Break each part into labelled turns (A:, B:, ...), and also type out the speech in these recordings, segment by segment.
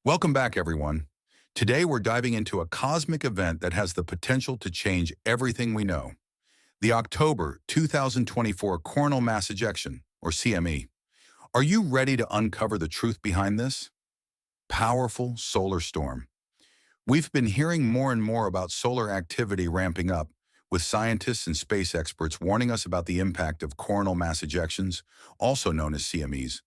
A: Welcome back, everyone. Today, we're diving into a cosmic event that has the potential to change everything we know. The October 2024 coronal mass ejection, or CME. Are you ready to uncover the truth behind this? Powerful solar storm. We've been hearing more and more about solar activity ramping up, with scientists and space experts warning us about the impact of coronal mass ejections, also known as CMEs.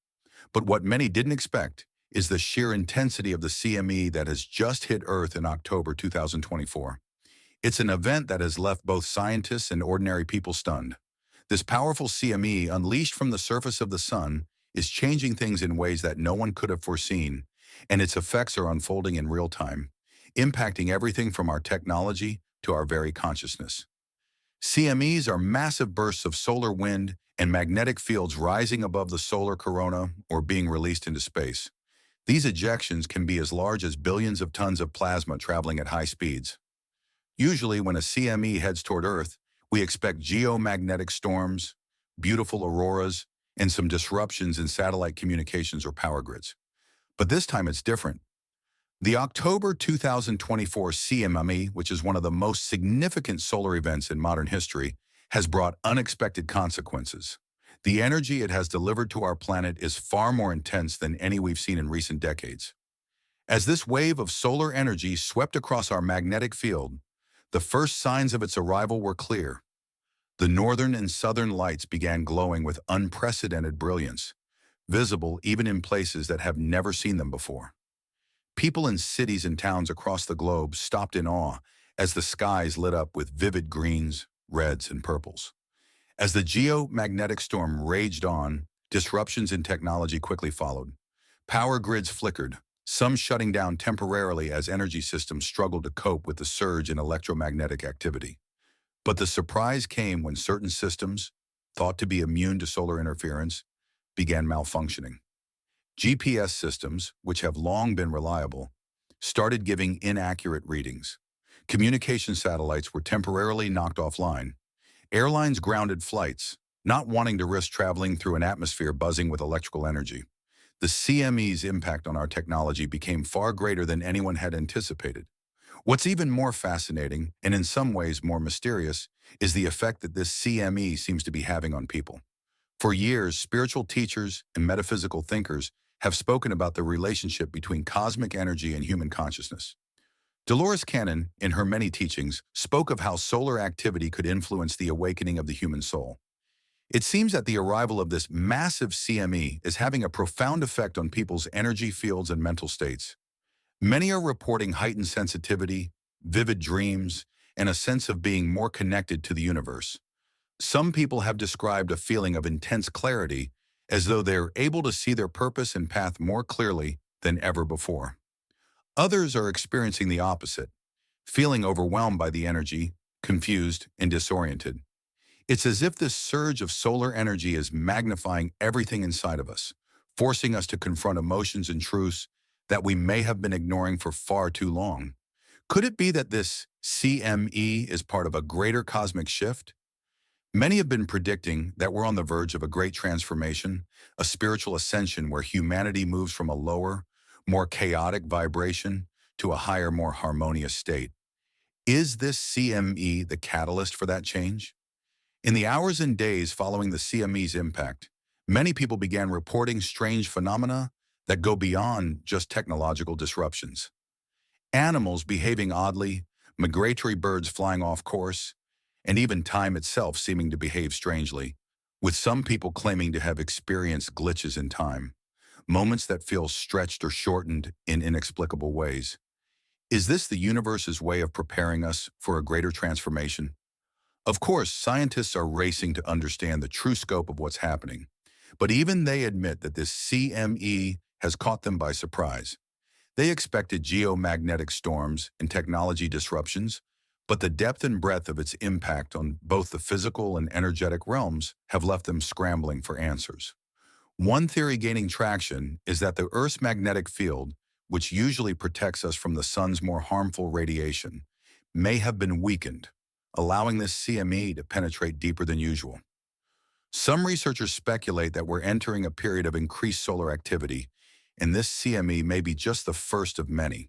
A: But what many didn't expect is the sheer intensity of the CME that has just hit Earth in October 2024. It's an event that has left both scientists and ordinary people stunned. This powerful CME, unleashed from the surface of the sun, is changing things in ways that no one could have foreseen, and its effects are unfolding in real time, impacting everything from our technology to our very consciousness. CMEs are massive bursts of solar wind and magnetic fields rising above the solar corona or being released into space. These ejections can be as large as billions of tons of plasma traveling at high speeds. Usually, when a CME heads toward Earth, we expect geomagnetic storms, beautiful auroras, and some disruptions in satellite communications or power grids. But this time it's different. The October 2024 CME, which is one of the most significant solar events in modern history, has brought unexpected consequences. The energy it has delivered to our planet is far more intense than any we've seen in recent decades. As this wave of solar energy swept across our magnetic field, the first signs of its arrival were clear. The northern and southern lights began glowing with unprecedented brilliance, visible even in places that have never seen them before. People in cities and towns across the globe stopped in awe as the skies lit up with vivid greens, reds, and purples. As the geomagnetic storm raged on, disruptions in technology quickly followed. Power grids flickered, some shutting down temporarily as energy systems struggled to cope with the surge in electromagnetic activity. But the surprise came when certain systems, thought to be immune to solar interference, began malfunctioning. GPS systems, which have long been reliable, started giving inaccurate readings. Communication satellites were temporarily knocked offline. Airlines grounded flights, not wanting to risk traveling through an atmosphere buzzing with electrical energy. The CME's impact on our technology became far greater than anyone had anticipated. What's even more fascinating, and in some ways more mysterious, is the effect that this CME seems to be having on people. For years, spiritual teachers and metaphysical thinkers have spoken about the relationship between cosmic energy and human consciousness. Dolores Cannon, in her many teachings, spoke of how solar activity could influence the awakening of the human soul. It seems that the arrival of this massive CME is having a profound effect on people's energy fields and mental states. Many are reporting heightened sensitivity, vivid dreams, and a sense of being more connected to the universe. Some people have described a feeling of intense clarity, as though they're able to see their purpose and path more clearly than ever before. Others are experiencing the opposite, feeling overwhelmed by the energy, confused, and disoriented. It's as if this surge of solar energy is magnifying everything inside of us, forcing us to confront emotions and truths that we may have been ignoring for far too long. Could it be that this CME is part of a greater cosmic shift? Many have been predicting that we're on the verge of a great transformation, a spiritual ascension where humanity moves from a lower, more chaotic vibration to a higher, more harmonious state. Is this CME the catalyst for that change? In the hours and days following the CME's impact, many people began reporting strange phenomena that go beyond just technological disruptions. Animals behaving oddly, migratory birds flying off course, and even time itself seeming to behave strangely, with some people claiming to have experienced glitches in time, moments that feel stretched or shortened in inexplicable ways. Is this the universe's way of preparing us for a greater transformation? Of course, scientists are racing to understand the true scope of what's happening, but even they admit that this CME has caught them by surprise. They expected geomagnetic storms and technology disruptions, but the depth and breadth of its impact on both the physical and energetic realms have left them scrambling for answers. One theory gaining traction is that the Earth's magnetic field, which usually protects us from the sun's more harmful radiation, may have been weakened, allowing this CME to penetrate deeper than usual. Some researchers speculate that we're entering a period of increased solar activity, and this CME may be just the first of many.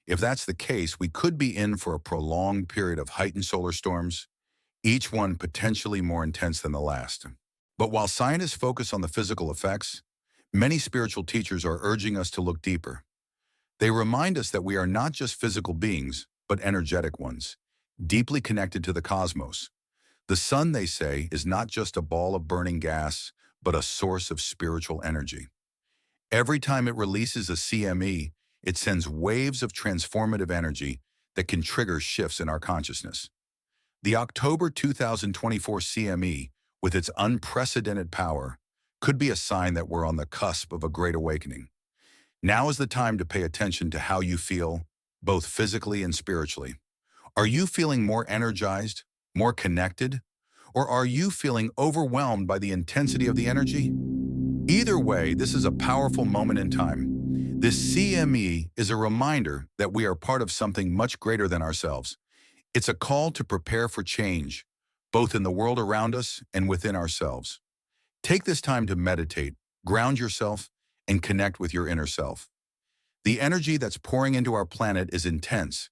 A: If that's the case, we could be in for a prolonged period of heightened solar storms, each one potentially more intense than the last. But while scientists focus on the physical effects, many spiritual teachers are urging us to look deeper. They remind us that we are not just physical beings, but energetic ones, deeply connected to the cosmos. The sun, they say, is not just a ball of burning gas, but a source of spiritual energy. Every time it releases a CME, it sends waves of transformative energy that can trigger shifts in our consciousness. The October 2024 CME, with its unprecedented power, could be a sign that we're on the cusp of a great awakening. Now is the time to pay attention to how you feel, both physically and spiritually. Are you feeling more energized, more connected, or are you feeling overwhelmed by the intensity of the energy? Either way, this is a powerful moment in time. This CME is a reminder that we are part of something much greater than ourselves. It's a call to prepare for change, both in the world around us and within ourselves. Take this time to meditate, ground yourself, and connect with your inner self. The energy that's pouring into our planet is intense,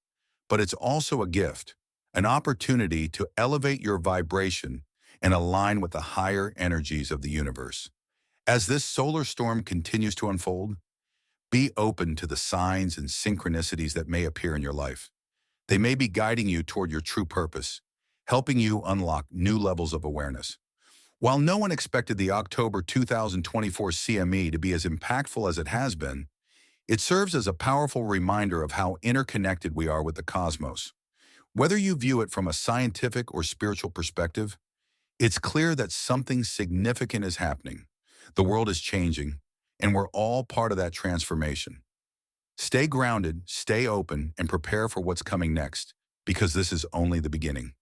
A: but it's also a gift, an opportunity to elevate your vibration and align with the higher energies of the universe. As this solar storm continues to unfold, be open to the signs and synchronicities that may appear in your life. They may be guiding you toward your true purpose, helping you unlock new levels of awareness. While no one expected the October 2024 CME to be as impactful as it has been, it serves as a powerful reminder of how interconnected we are with the cosmos. Whether you view it from a scientific or spiritual perspective, it's clear that something significant is happening. The world is changing, and we're all part of that transformation. Stay grounded, stay open, and prepare for what's coming next, because this is only the beginning.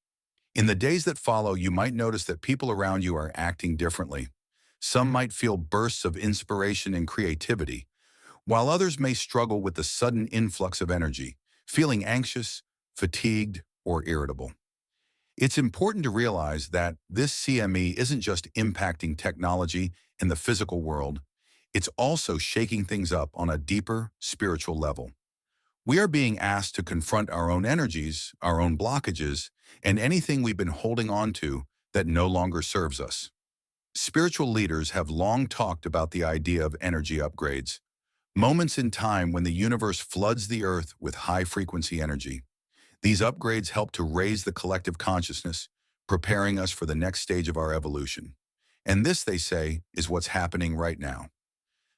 A: In the days that follow, you might notice that people around you are acting differently. Some might feel bursts of inspiration and creativity, while others may struggle with the sudden influx of energy, feeling anxious, fatigued, or irritable. It's important to realize that this CME isn't just impacting technology in the physical world, it's also shaking things up on a deeper spiritual level. We are being asked to confront our own energies, our own blockages, and anything we've been holding on to that no longer serves us. Spiritual leaders have long talked about the idea of energy upgrades, moments in time when the universe floods the earth with high-frequency energy. These upgrades help to raise the collective consciousness, preparing us for the next stage of our evolution. And this, they say, is what's happening right now.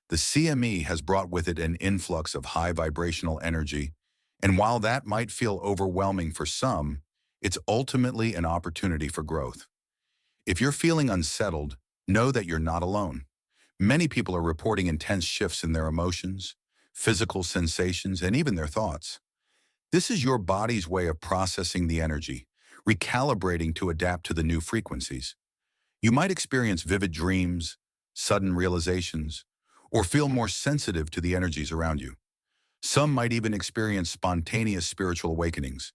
A: The CME has brought with it an influx of high vibrational energy, and while that might feel overwhelming for some, it's ultimately an opportunity for growth. If you're feeling unsettled, know that you're not alone. Many people are reporting intense shifts in their emotions, physical sensations, and even their thoughts. This is your body's way of processing the energy, recalibrating to adapt to the new frequencies. You might experience vivid dreams, sudden realizations, or feel more sensitive to the energies around you. Some might even experience spontaneous spiritual awakenings,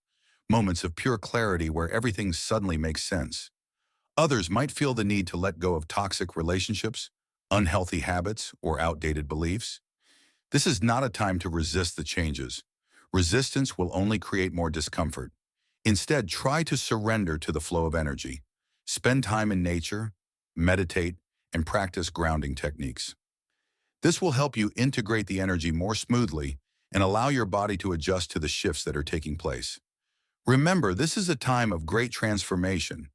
A: moments of pure clarity where everything suddenly makes sense. Others might feel the need to let go of toxic relationships, unhealthy habits, or outdated beliefs. This is not a time to resist the changes. Resistance will only create more discomfort. Instead, try to surrender to the flow of energy. Spend time in nature, meditate, and practice grounding techniques. This will help you integrate the energy more smoothly and allow your body to adjust to the shifts that are taking place. Remember, this is a time of great transformation,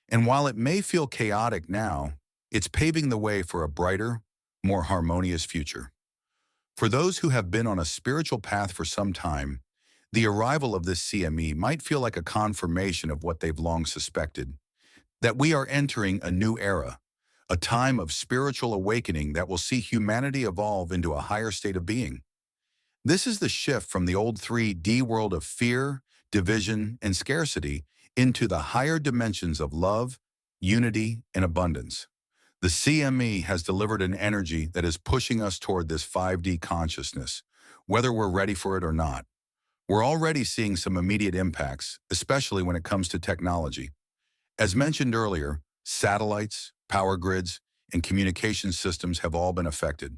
A: and while it may feel chaotic now, it's paving the way for a brighter, more harmonious future. For those who have been on a spiritual path for some time, the arrival of this CME might feel like a confirmation of what they've long suspected, that we are entering a new era, a time of spiritual awakening that will see humanity evolve into a higher state of being. This is the shift from the old 3D world of fear, division, and scarcity into the higher dimensions of love, unity, and abundance. The CME has delivered an energy that is pushing us toward this 5D consciousness, whether we're ready for it or not. We're already seeing some immediate impacts, especially when it comes to technology. As mentioned earlier, satellites, power grids, and communication systems have all been affected.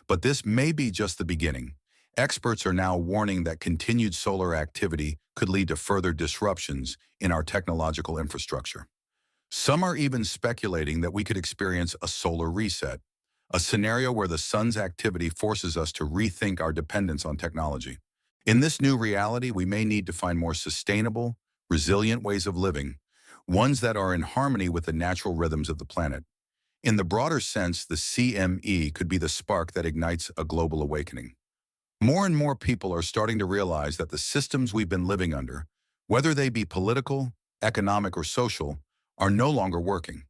A: But this may be just the beginning. Experts are now warning that continued solar activity could lead to further disruptions in our technological infrastructure. Some are even speculating that we could experience a solar reset, a scenario where the sun's activity forces us to rethink our dependence on technology. In this new reality, we may need to find more sustainable, resilient ways of living, ones that are in harmony with the natural rhythms of the planet. In the broader sense, the CME could be the spark that ignites a global awakening. More and more people are starting to realize that the systems we've been living under, whether they be political, economic, or social, are no longer working.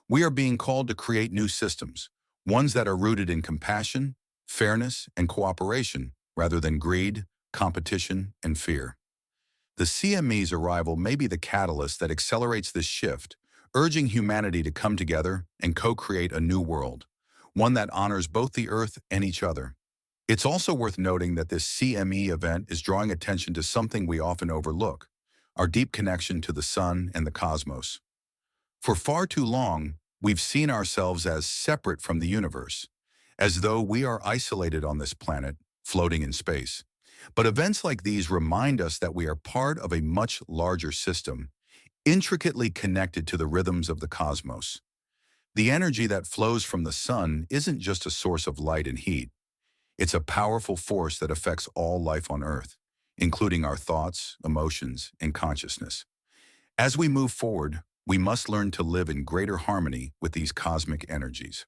A: We are being called to create new systems, ones that are rooted in compassion, fairness, and cooperation, rather than greed, competition, and fear. The CME's arrival may be the catalyst that accelerates this shift, urging humanity to come together and co-create a new world, one that honors both the Earth and each other. It's also worth noting that this CME event is drawing attention to something we often overlook: our deep connection to the sun and the cosmos. For far too long, we've seen ourselves as separate from the universe, as though we are isolated on this planet, floating in space. But events like these remind us that we are part of a much larger system, intricately connected to the rhythms of the cosmos. The energy that flows from the sun isn't just a source of light and heat. It's a powerful force that affects all life on Earth, including our thoughts, emotions, and consciousness. As we move forward, we must learn to live in greater harmony with these cosmic energies.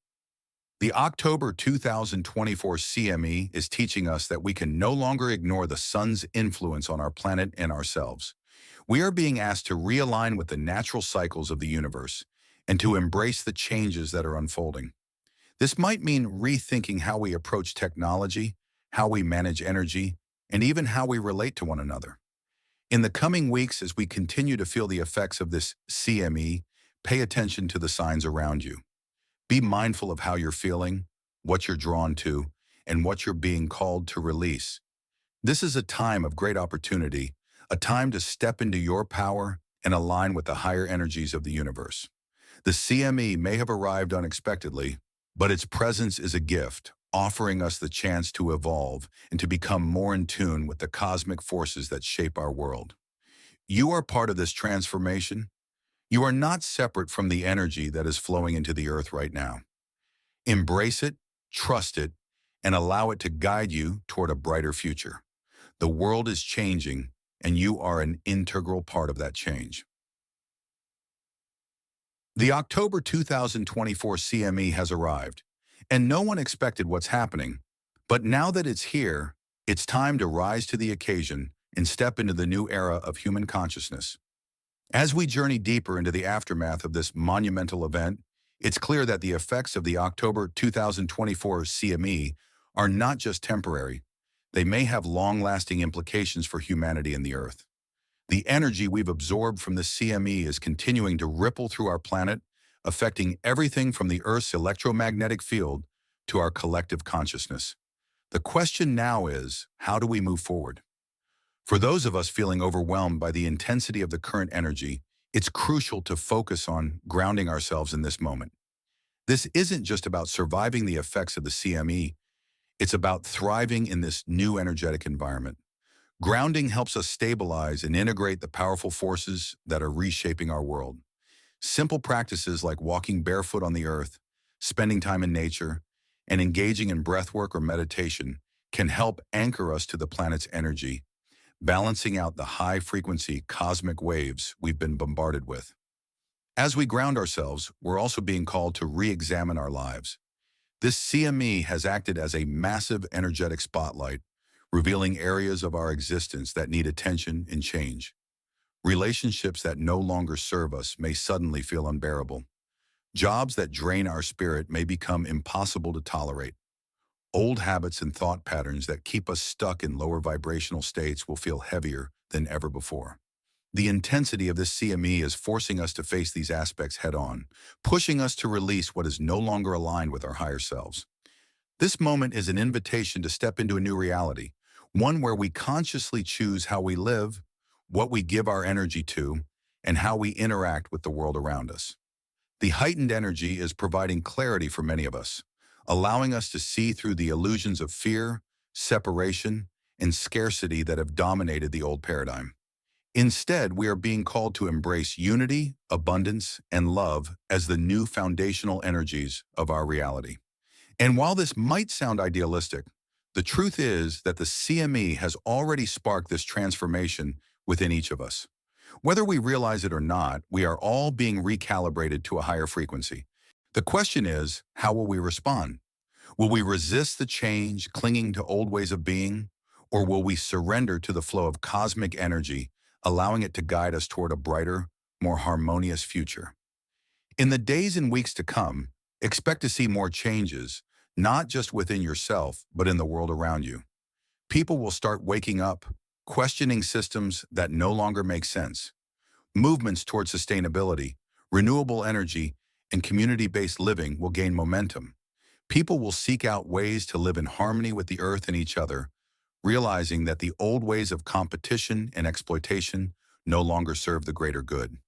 A: The October 2024 CME is teaching us that we can no longer ignore the sun's influence on our planet and ourselves. We are being asked to realign with the natural cycles of the universe and to embrace the changes that are unfolding. This might mean rethinking how we approach technology, how we manage energy, and even how we relate to one another. In the coming weeks, as we continue to feel the effects of this CME, pay attention to the signs around you. Be mindful of how you're feeling, what you're drawn to, and what you're being called to release. This is a time of great opportunity, a time to step into your power and align with the higher energies of the universe. The CME may have arrived unexpectedly, but its presence is a gift, offering us the chance to evolve and to become more in tune with the cosmic forces that shape our world. You are part of this transformation. You are not separate from the energy that is flowing into the earth right now. Embrace it, trust it, and allow it to guide you toward a brighter future. The world is changing, and you are an integral part of that change. The October 2024 CME has arrived, and no one expected what's happening. But now that it's here, it's time to rise to the occasion and step into the new era of human consciousness. As we journey deeper into the aftermath of this monumental event, it's clear that the effects of the October 2024 CME are not just temporary. They may have long-lasting implications for humanity and the Earth. The energy we've absorbed from the CME is continuing to ripple through our planet, affecting everything from the Earth's electromagnetic field to our collective consciousness. The question now is, how do we move forward? For those of us feeling overwhelmed by the intensity of the current energy, it's crucial to focus on grounding ourselves in this moment. This isn't just about surviving the effects of the CME, it's about thriving in this new energetic environment. Grounding helps us stabilize and integrate the powerful forces that are reshaping our world. Simple practices like walking barefoot on the earth, spending time in nature, and engaging in breathwork or meditation can help anchor us to the planet's energy, balancing out the high-frequency cosmic waves we've been bombarded with. As we ground ourselves, we're also being called to re-examine our lives. This CME has acted as a massive energetic spotlight, revealing areas of our existence that need attention and change. Relationships that no longer serve us may suddenly feel unbearable. Jobs that drain our spirit may become impossible to tolerate. Old habits and thought patterns that keep us stuck in lower vibrational states will feel heavier than ever before. The intensity of this CME is forcing us to face these aspects head-on, pushing us to release what is no longer aligned with our higher selves. This moment is an invitation to step into a new reality, one where we consciously choose how we live, what we give our energy to, and how we interact with the world around us. The heightened energy is providing clarity for many of us, allowing us to see through the illusions of fear, separation, and scarcity that have dominated the old paradigm. Instead, we are being called to embrace unity, abundance, and love as the new foundational energies of our reality. And while this might sound idealistic, the truth is that the CME has already sparked this transformation within each of us. Whether we realize it or not, we are all being recalibrated to a higher frequency. The question is, how will we respond? Will we resist the change, clinging to old ways of being? Or will we surrender to the flow of cosmic energy, allowing it to guide us toward a brighter, more harmonious future? In the days and weeks to come, expect to see more changes, not just within yourself, but in the world around you. People will start waking up, questioning systems that no longer make sense. Movements toward sustainability, renewable energy, and community-based living will gain momentum. People will seek out ways to live in harmony with the earth and each other, realizing that the old ways of competition and exploitation no longer serve the greater good.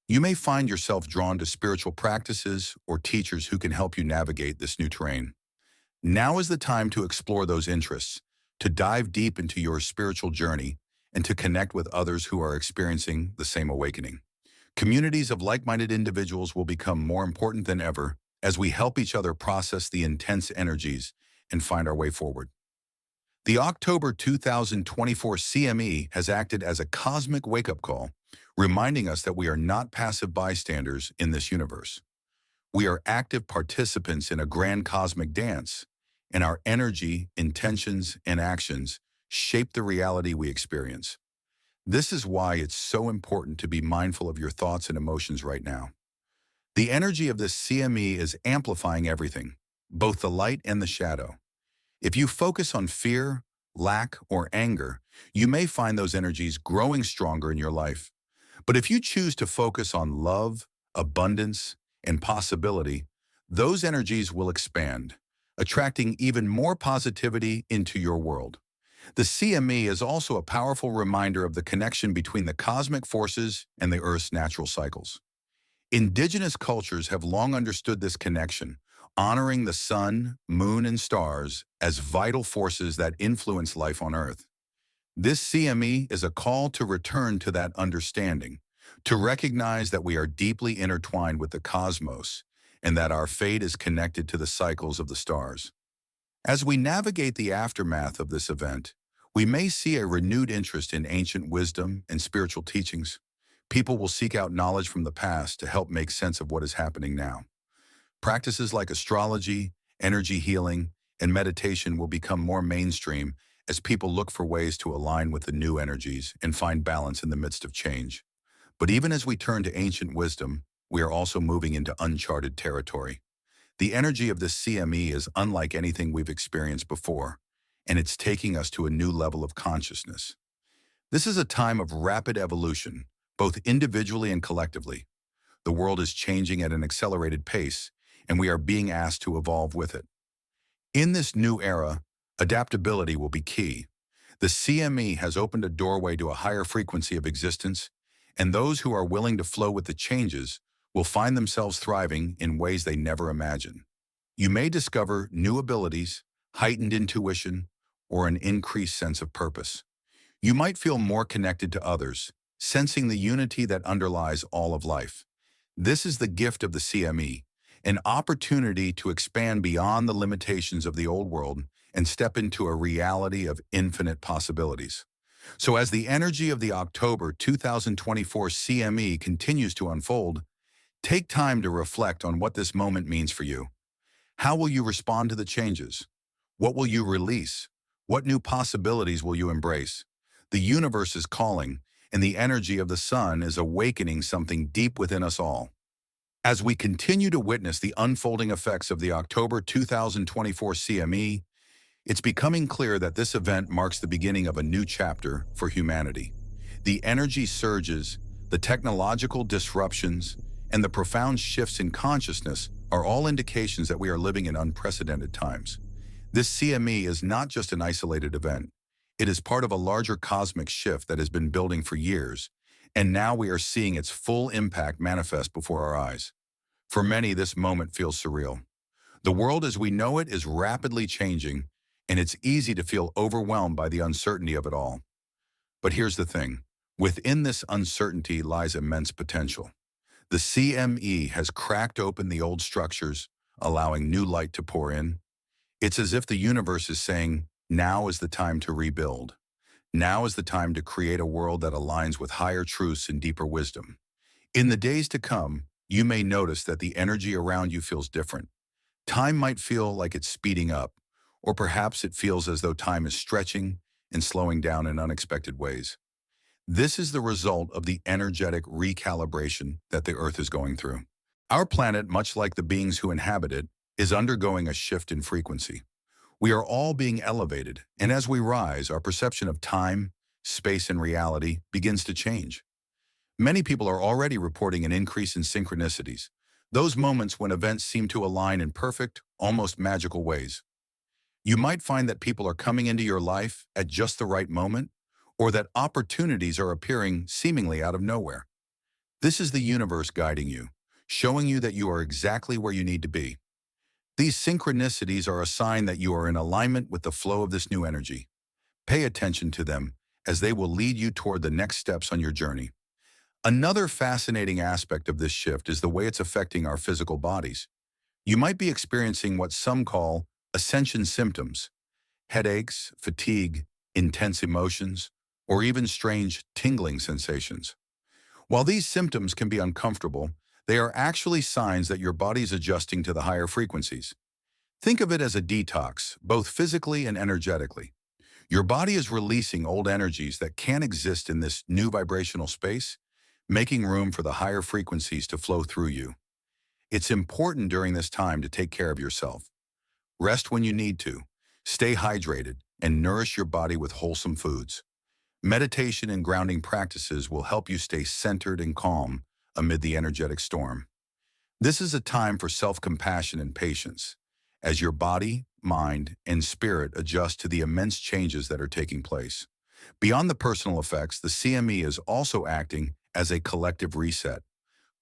A: You may find yourself drawn to spiritual practices or teachers who can help you navigate this new terrain. Now is the time to explore those interests, to dive deep into your spiritual journey, and to connect with others who are experiencing the same awakening. Communities of like-minded individuals will become more important than ever as we help each other process the intense energies and find our way forward. The October 2024 CME has acted as a cosmic wake-up call, reminding us that we are not passive bystanders in this universe. We are active participants in a grand cosmic dance, and our energy, intentions, and actions shape the reality we experience. This is why it's so important to be mindful of your thoughts and emotions right now. The energy of this CME is amplifying everything, both the light and the shadow. If you focus on fear, lack, or anger, you may find those energies growing stronger in your life. But if you choose to focus on love, abundance, and possibility, those energies will expand, attracting even more positivity into your world. The CME is also a powerful reminder of the connection between the cosmic forces and the Earth's natural cycles. Indigenous cultures have long understood this connection, honoring the sun, moon, and stars as vital forces that influence life on Earth. This CME is a call to return to that understanding, to recognize that we are deeply intertwined with the cosmos and that our fate is connected to the cycles of the stars. As we navigate the aftermath of this event, we may see a renewed interest in ancient wisdom and spiritual teachings. People will seek out knowledge from the past to help make sense of what is happening now. Practices like astrology, energy healing, and meditation will become more mainstream as people look for ways to align with the new energies and find balance in the midst of change. But even as we turn to ancient wisdom, we are also moving into uncharted territory. The energy of this CME is unlike anything we've experienced before, and it's taking us to a new level of consciousness. This is a time of rapid evolution, both individually and collectively. The world is changing at an accelerated pace, and we are being asked to evolve with it. In this new era, adaptability will be key. The CME has opened a doorway to a higher frequency of existence, and those who are willing to flow with the changes will find themselves thriving in ways they never imagined. You may discover new abilities, heightened intuition, or an increased sense of purpose. You might feel more connected to others, sensing the unity that underlies all of life. This is the gift of the CME, an opportunity to expand beyond the limitations of the old world and step into a reality of infinite possibilities. So as the energy of the October 2024 CME continues to unfold, take time to reflect on what this moment means for you. How will you respond to the changes? What will you release? What new possibilities will you embrace? The universe is calling, and the energy of the sun is awakening something deep within us all. As we continue to witness the unfolding effects of the October 2024 CME, it's becoming clear that this event marks the beginning of a new chapter for humanity. The energy surges, the technological disruptions, and the profound shifts in consciousness are all indications that we are living in unprecedented times. This CME is not just an isolated event. It is part of a larger cosmic shift that has been building for years, and now we are seeing its full impact manifest before our eyes. For many, this moment feels surreal. The world as we know it is rapidly changing, and it's easy to feel overwhelmed by the uncertainty of it all. But here's the thing. Within this uncertainty lies immense potential. The CME has cracked open the old structures, allowing new light to pour in. It's as if the universe is saying, now is the time to rebuild. Now is the time to create a world that aligns with higher truths and deeper wisdom. In the days to come, you may notice that the energy around you feels different. Time might feel like it's speeding up, or perhaps it feels as though time is stretching and slowing down in unexpected ways. This is the result of the energetic recalibration that the Earth is going through. Our planet, much like the beings who inhabit it, is undergoing a shift in frequency. We are all being elevated, and as we rise, our perception of time, space, and reality begins to change. Many people are already reporting an increase in synchronicities, those moments when events seem to align in perfect, almost magical ways. You might find that people are coming into your life at just the right moment, or that opportunities are appearing seemingly out of nowhere. This is the universe guiding you, showing you that you are exactly where you need to be. These synchronicities are a sign that you are in alignment with the flow of this new energy. Pay attention to them, as they will lead you toward the next steps on your journey. Another fascinating aspect of this shift is the way it's affecting our physical bodies. You might be experiencing what some call ascension symptoms: headaches, fatigue, intense emotions, or even strange tingling sensations. While these symptoms can be uncomfortable, they are actually signs that your body is adjusting to the higher frequencies. Think of it as a detox, both physically and energetically. Your body is releasing old energies that can't exist in this new vibrational space, making room for the higher frequencies to flow through you. It's important during this time to take care of yourself. Rest when you need to, stay hydrated, and nourish your body with wholesome foods. Meditation and grounding practices will help you stay centered and calm amid the energetic storm. This is a time for self-compassion and patience, as your body, mind, and spirit adjust to the immense changes that are taking place. Beyond the personal effects, the CME is also acting as a collective reset.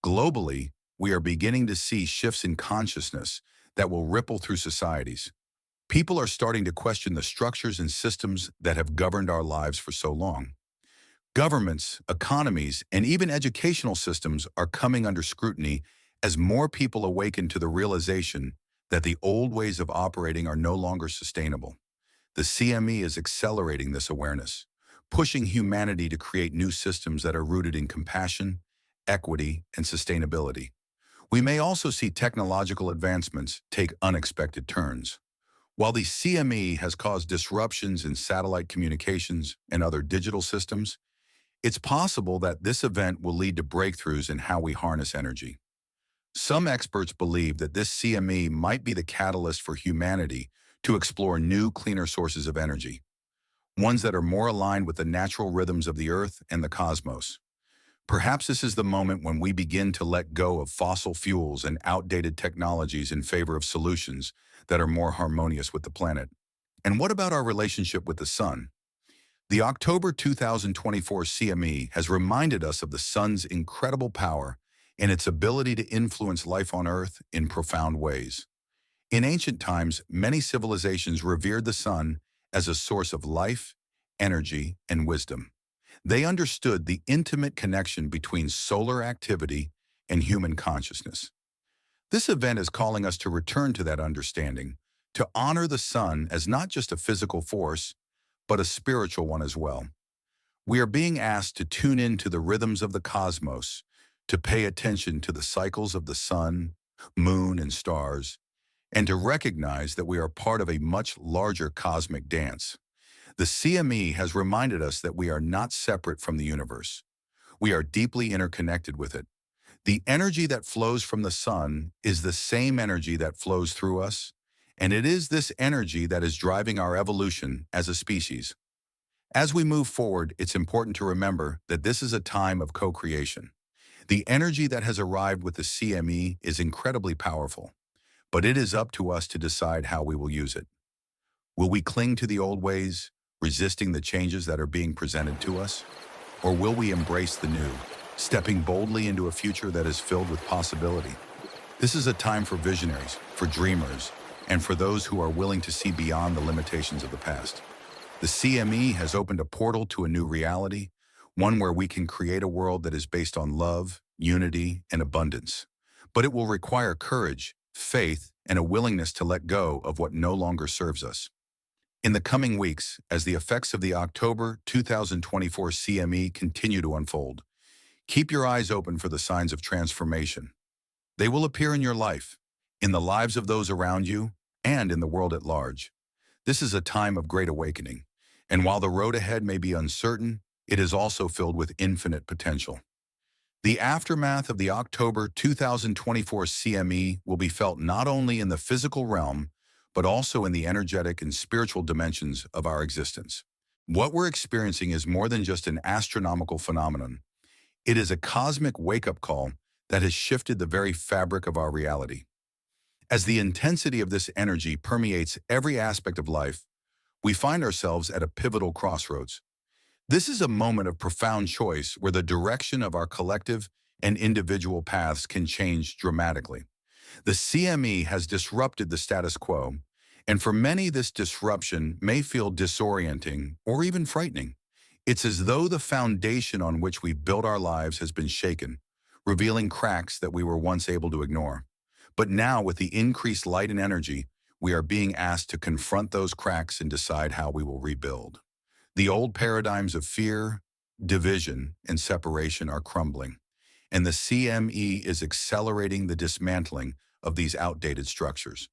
A: Globally, we are beginning to see shifts in consciousness that will ripple through societies. People are starting to question the structures and systems that have governed our lives for so long. Governments, economies, and even educational systems are coming under scrutiny as more people awaken to the realization that the old ways of operating are no longer sustainable. The CME is accelerating this awareness, pushing humanity to create new systems that are rooted in compassion, equity, and sustainability. We may also see technological advancements take unexpected turns. While the CME has caused disruptions in satellite communications and other digital systems, it's possible that this event will lead to breakthroughs in how we harness energy. Some experts believe that this CME might be the catalyst for humanity to explore new, cleaner sources of energy, ones that are more aligned with the natural rhythms of the Earth and the cosmos. Perhaps this is the moment when we begin to let go of fossil fuels and outdated technologies in favor of solutions that are more harmonious with the planet. And what about our relationship with the sun? The October 2024 CME has reminded us of the sun's incredible power and its ability to influence life on Earth in profound ways. In ancient times, many civilizations revered the sun as a source of life, energy, and wisdom. They understood the intimate connection between solar activity and human consciousness. This event is calling us to return to that understanding, to honor the sun as not just a physical force, but a spiritual one as well. We are being asked to tune into the rhythms of the cosmos, to pay attention to the cycles of the sun, moon, and stars, and to recognize that we are part of a much larger cosmic dance. The CME has reminded us that we are not separate from the universe. We are deeply interconnected with it. The energy that flows from the sun is the same energy that flows through us, and it is this energy that is driving our evolution as a species. As we move forward, it's important to remember that this is a time of co-creation. The energy that has arrived with the CME is incredibly powerful, but it is up to us to decide how we will use it. Will we cling to the old ways, resisting the changes that are being presented to us? Or will we embrace the new, stepping boldly into a future that is filled with possibility? This is a time for visionaries, for dreamers, and for those who are willing to see beyond the limitations of the past. The CME has opened a portal to a new reality, one where we can create a world that is based on love, unity, and abundance. But it will require courage, faith, and a willingness to let go of what no longer serves us. In the coming weeks, as the effects of the October 2024 CME continue to unfold, keep your eyes open for the signs of transformation. They will appear in your life, in the lives of those around you, and in the world at large. This is a time of great awakening, and while the road ahead may be uncertain, it is also filled with infinite potential. The aftermath of the October 2024 CME will be felt not only in the physical realm, but also in the energetic and spiritual dimensions of our existence. What we're experiencing is more than just an astronomical phenomenon. It is a cosmic wake-up call that has shifted the very fabric of our reality. As the intensity of this energy permeates every aspect of life, we find ourselves at a pivotal crossroads. This is a moment of profound choice where the direction of our collective and individual paths can change dramatically. The CME has disrupted the status quo, and for many this disruption may feel disorienting or even frightening. It's as though the foundation on which we've built our lives has been shaken, revealing cracks that we were once able to ignore. But now, with the increased light and energy, we are being asked to confront those cracks and decide how we will rebuild. The old paradigms of fear, division, and separation are crumbling, and the CME is accelerating the dismantling of these outdated structures.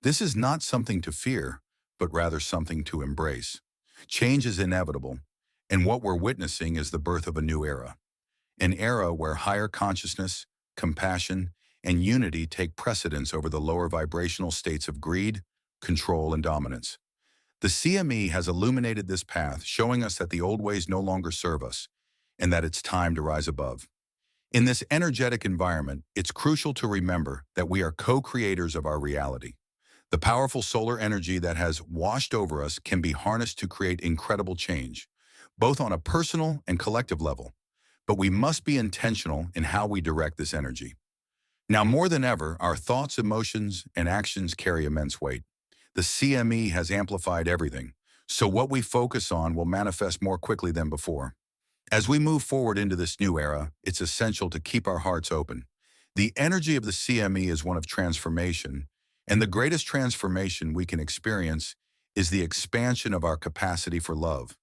A: This is not something to fear, but rather something to embrace. Change is inevitable, and what we're witnessing is the birth of a new era. An era where higher consciousness, compassion, and unity take precedence over the lower vibrational states of greed, control, and dominance. The CME has illuminated this path, showing us that the old ways no longer serve us, and that it's time to rise above. In this energetic environment, it's crucial to remember that we are co-creators of our reality. The powerful solar energy that has washed over us can be harnessed to create incredible change, both on a personal and collective level. But we must be intentional in how we direct this energy. Now more than ever, our thoughts, emotions, and actions carry immense weight. The CME has amplified everything, so what we focus on will manifest more quickly than before. As we move forward into this new era, it's essential to keep our hearts open. The energy of the CME is one of transformation, and the greatest transformation we can experience is the expansion of our capacity for love.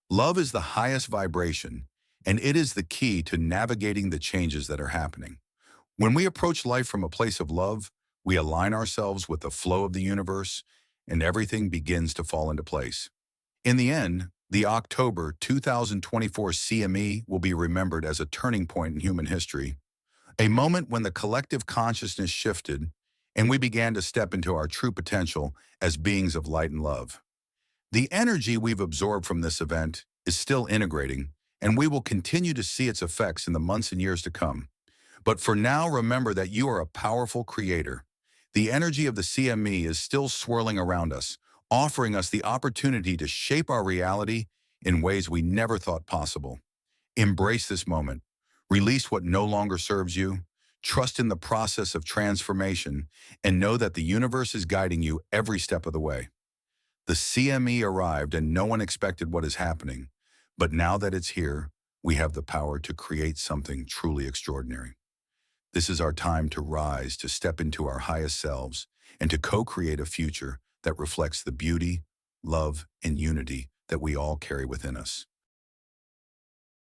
A: Love is the highest vibration, and it is the key to navigating the changes that are happening. When we approach life from a place of love, we align ourselves with the flow of the universe, and everything begins to fall into place. In the end, the October 2024 CME will be remembered as a turning point in human history, a moment when the collective consciousness shifted and we began to step into our true potential as beings of light and love. The energy we've absorbed from this event is still integrating, and we will continue to see its effects in the months and years to come. But for now, remember that you are a powerful creator. The energy of the CME is still swirling around us, offering us the opportunity to shape our reality in ways we never thought possible. Embrace this moment. Release what no longer serves you. Trust in the process of transformation, and know that the universe is guiding you every step of the way. The CME arrived and no one expected what is happening. But now that it's here, we have the power to create something truly extraordinary. This is our time to rise, to step into our highest selves, and to co-create a future that reflects the beauty, love, and unity that we all carry within us.